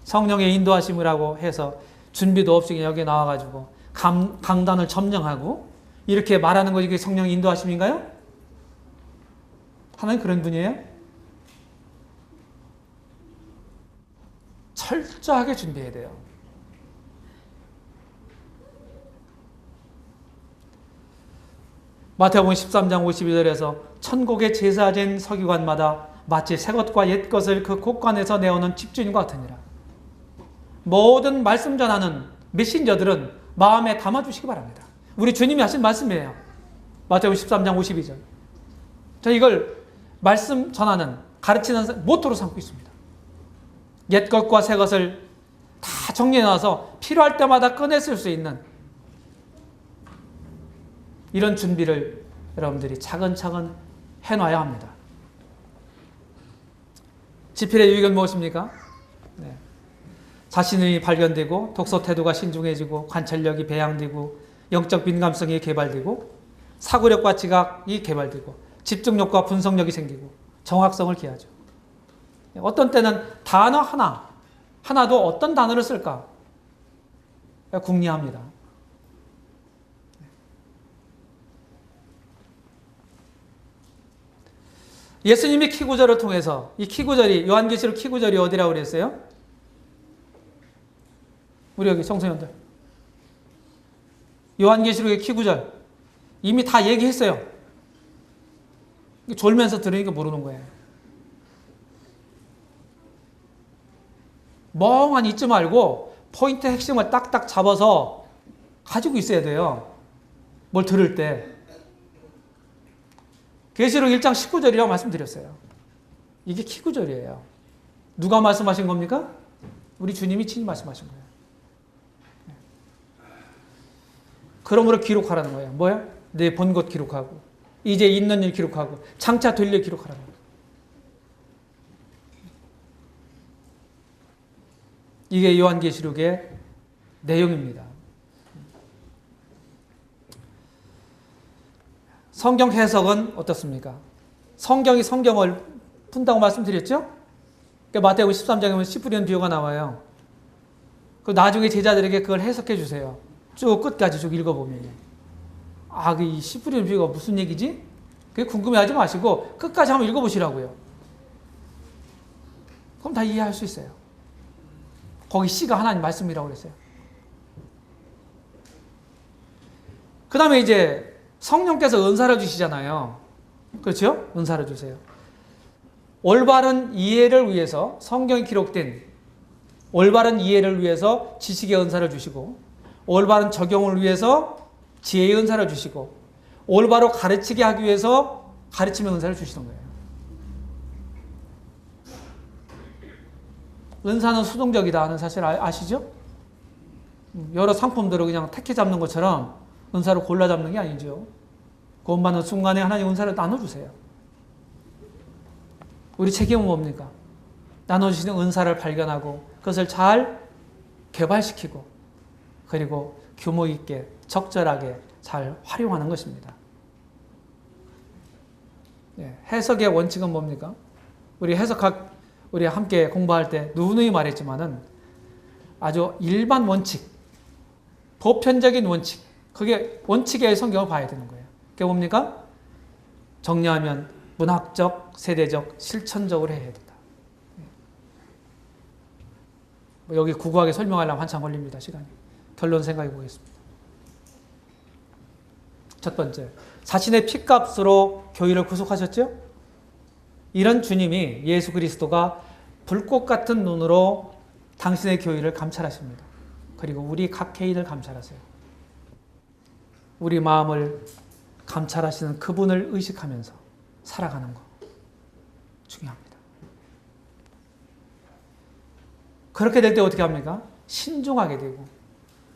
성령의 인도하심이라고 해서 준비도 없이 여기 나와가지고 강단을 점령하고 이렇게 말하는 것이 성령의 인도하심인가요? 하나님 그런 분이에요? 철저하게 준비해야 돼요. 마태복음 13장 52절에서 천국의 제사진 서기관마다 마치 새것과 옛것을 그 곳간에서 내오는 집주인과 같으니라. 모든 말씀 전하는 메신저들은 마음에 담아주시기 바랍니다. 우리 주님이 하신 말씀이에요. 마태복음 13장 52절. 저 이걸 말씀 전하는, 가르치는 모토로 삼고 있습니다. 옛것과 새것을 다 정리해놔서 필요할 때마다 꺼내 쓸 수 있는 이런 준비를 여러분들이 차근차근 해놔야 합니다. 집필의 유익은 무엇입니까? 네. 자신이 발견되고 독서 태도가 신중해지고 관찰력이 배양되고 영적 민감성이 개발되고 사고력과 지각이 개발되고 집중력과 분석력이 생기고 정확성을 기하죠. 어떤 때는 단어 하나도 어떤 단어를 쓸까 궁리합니다. 예수님이 키구절을 통해서, 이 키구절이, 요한계시록 키구절이 어디라고 그랬어요? 우리 여기 청소년들. 요한계시록의 키구절. 이미 다 얘기했어요. 졸면서 들으니까 모르는 거예요. 멍하니 있지 말고 포인트 핵심을 딱딱 잡아서 가지고 있어야 돼요. 뭘 들을 때. 계시록 1장 19절이라고 말씀드렸어요. 이게 키구절이에요. 누가 말씀하신 겁니까? 우리 주님이 친히 말씀하신 거예요. 그러므로 기록하라는 거예요. 뭐야? 내 본 것 기록하고 이제 있는 일 기록하고 장차 될 일 기록하라는 거예요. 이게 요한계시록의 내용입니다. 성경 해석은 어떻습니까? 성경이 성경을 푼다고 말씀드렸죠? 그러니까 마태복음 13장에 보면 씨 뿌리는 비유가 나와요. 그 나중에 제자들에게 그걸 해석해 주세요. 쭉 끝까지 쭉 읽어보면. 이 씨 뿌리는 비유가 무슨 얘기지? 그게 궁금해하지 마시고 끝까지 한번 읽어보시라고요. 그럼 다 이해할 수 있어요. 거기 씨가 하나님 말씀이라고 그랬어요. 그 다음에 이제 성령께서 은사를 주시잖아요. 그렇죠? 은사를 주세요. 올바른 이해를 위해서 성경이 기록된 올바른 이해를 위해서 지식의 은사를 주시고 올바른 적용을 위해서 지혜의 은사를 주시고 올바로 가르치게 하기 위해서 가르침의 은사를 주시는 거예요. 은사는 수동적이다 하는 사실 아시죠? 여러 상품들을 그냥 택해 잡는 것처럼 은사를 골라 잡는 게 아니죠. 구원받는 순간에 하나님 은사를 나눠주세요. 우리 책임은 뭡니까? 나눠주시는 은사를 발견하고 그것을 잘 개발시키고 그리고 규모 있게 적절하게 잘 활용하는 것입니다. 해석의 원칙은 뭡니까? 우리 해석학 우리 함께 공부할 때 누누이 말했지만은 아주 일반 원칙, 보편적인 원칙, 그게 원칙의 성경을 봐야 되는 거예요. 그게 뭡니까? 정리하면 문학적, 세대적, 실천적으로 해야 된다. 여기 구구하게 설명하려면 한참 걸립니다. 시간이. 결론 생각해 보겠습니다. 첫 번째, 자신의 피값으로 교회를 구속하셨죠? 이런 주님이 예수 그리스도가 불꽃 같은 눈으로 당신의 교회를 감찰하십니다. 그리고 우리 각 개인을 감찰하세요. 우리 마음을 감찰하시는 그분을 의식하면서 살아가는 거 중요합니다. 그렇게 될 때 어떻게 합니까? 신중하게 되고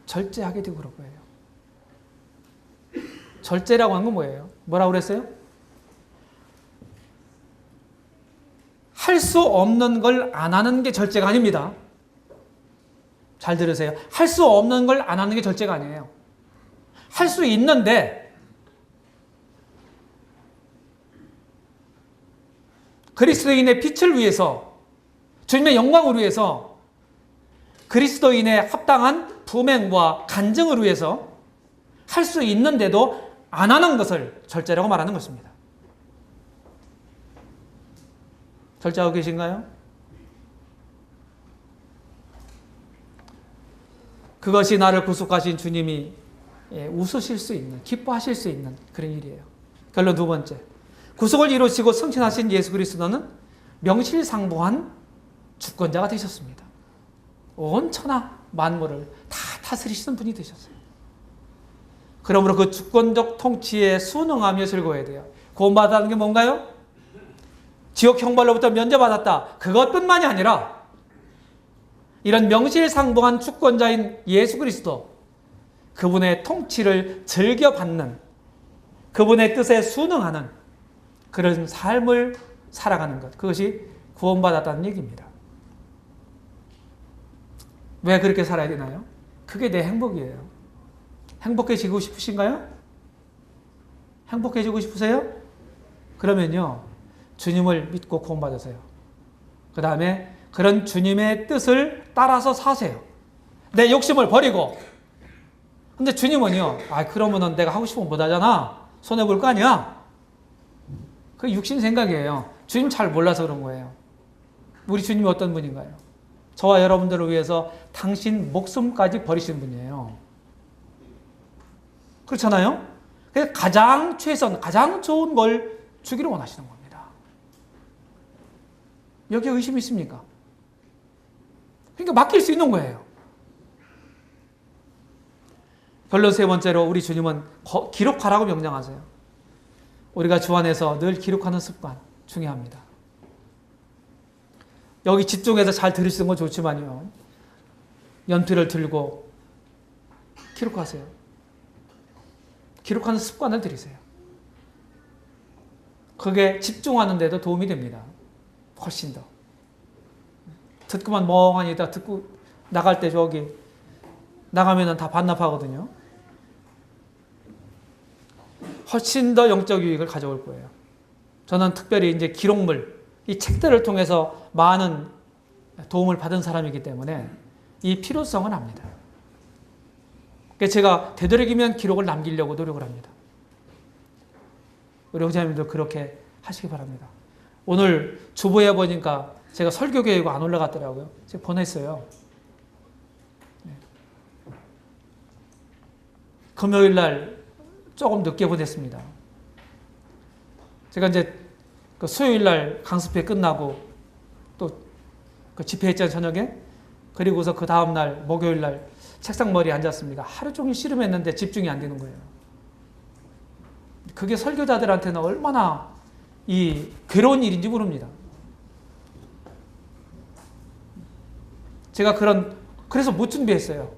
절제하게 되고 그럴 거예요. 절제라고 한 건 뭐예요? 뭐라고 그랬어요? 할 수 없는 걸 안 하는 게 절제가 아닙니다. 잘 들으세요. 할 수 없는 걸 안 하는 게 절제가 아니에요. 할 수 있는데 그리스도인의 빛을 위해서 주님의 영광을 위해서 그리스도인의 합당한 분행과 간증을 위해서 할 수 있는데도 안 하는 것을 절제라고 말하는 것입니다. 절제하고 계신가요? 그것이 나를 구속하신 주님이 웃으실 수 있는, 기뻐하실 수 있는 그런 일이에요. 결론 두 번째, 구속을 이루시고 승천하신 예수 그리스도는 명실상부한 주권자가 되셨습니다. 온 천하 만물을 다 다스리시는 분이 되셨어요. 그러므로 그 주권적 통치에 순응하며 즐거워야 돼요. 구원받았다는 게 뭔가요? 지옥 형벌로부터 면제받았다. 그것뿐만이 아니라 이런 명실상부한 주권자인 예수 그리스도, 그분의 통치를 즐겨받는, 그분의 뜻에 순응하는 그런 삶을 살아가는 것, 그것이 구원받았다는 얘기입니다. 왜 그렇게 살아야 되나요? 그게 내 행복이에요. 행복해지고 싶으신가요? 행복해지고 싶으세요? 그러면요, 주님을 믿고 구원받으세요. 그 다음에 그런 주님의 뜻을 따라서 사세요. 내 욕심을 버리고. 근데 주님은요, 그러면은 내가 하고 싶으면 못하잖아. 손해볼 거 아니야? 그 육신 생각이에요. 주님 잘 몰라서 그런 거예요. 우리 주님이 어떤 분인가요? 저와 여러분들을 위해서 당신 목숨까지 버리신 분이에요. 그렇잖아요? 그래서 가장 최선, 가장 좋은 걸 주기를 원하시는 겁니다. 여기에 의심이 있습니까? 그러니까 맡길 수 있는 거예요. 결론 세 번째로 우리 주님은 기록하라고 명령하세요. 우리가 주 안에서 늘 기록하는 습관 중요합니다. 여기 집중해서 잘 들으시는 건 좋지만요, 연필을 들고 기록하세요. 기록하는 습관을 들이세요. 그게 집중하는 데도 도움이 됩니다. 훨씬 더. 듣고만 멍하니 있다 듣고 나갈 때 저기 나가면은 다 반납하거든요. 훨씬 더 영적 유익을 가져올 거예요. 저는 특별히 이제 기록물, 이 책들을 통해서 많은 도움을 받은 사람이기 때문에 이 필요성은 압니다. 그래서 제가 되도록이면 기록을 남기려고 노력을 합니다. 우리 형제님들도 그렇게 하시기 바랍니다. 오늘 주보에 보니까 제가 설교계획이 안 올라갔더라고요. 제가 보냈어요. 금요일 날 조금 늦게 보냈습니다. 제가 이제 그 수요일 날 강습회 끝나고 또 그 집회했잖아요, 저녁에. 그리고서 그 다음날 목요일 날 책상 머리에 앉았습니다. 하루 종일 씨름했는데 집중이 안 되는 거예요. 그게 설교자들한테는 얼마나 이 괴로운 일인지 모릅니다. 제가 그래서 못 준비했어요.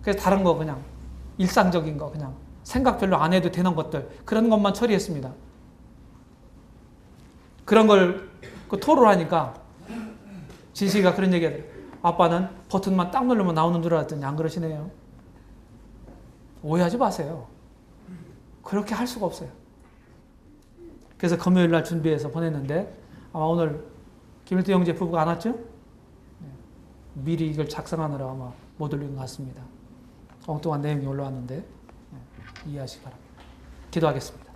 그래서 다른 거 그냥 일상적인 거 그냥 생각 별로 안 해도 되는 것들 그런 것만 처리했습니다. 그런 걸 토로하니까 진식이가 그런 얘기 하더라고요. 아빠는 버튼만 딱 누르면 나오는 줄 알았더니 안 그러시네요. 오해하지 마세요. 그렇게 할 수가 없어요. 그래서 금요일 날 준비해서 보냈는데 아마 오늘 김일태 형제 부부가 안 왔죠? 미리 이걸 작성하느라 아마 못 올린 것 같습니다. 엉뚱한 내용이 올라왔는데 이해하시기 바랍니다. 기도하겠습니다.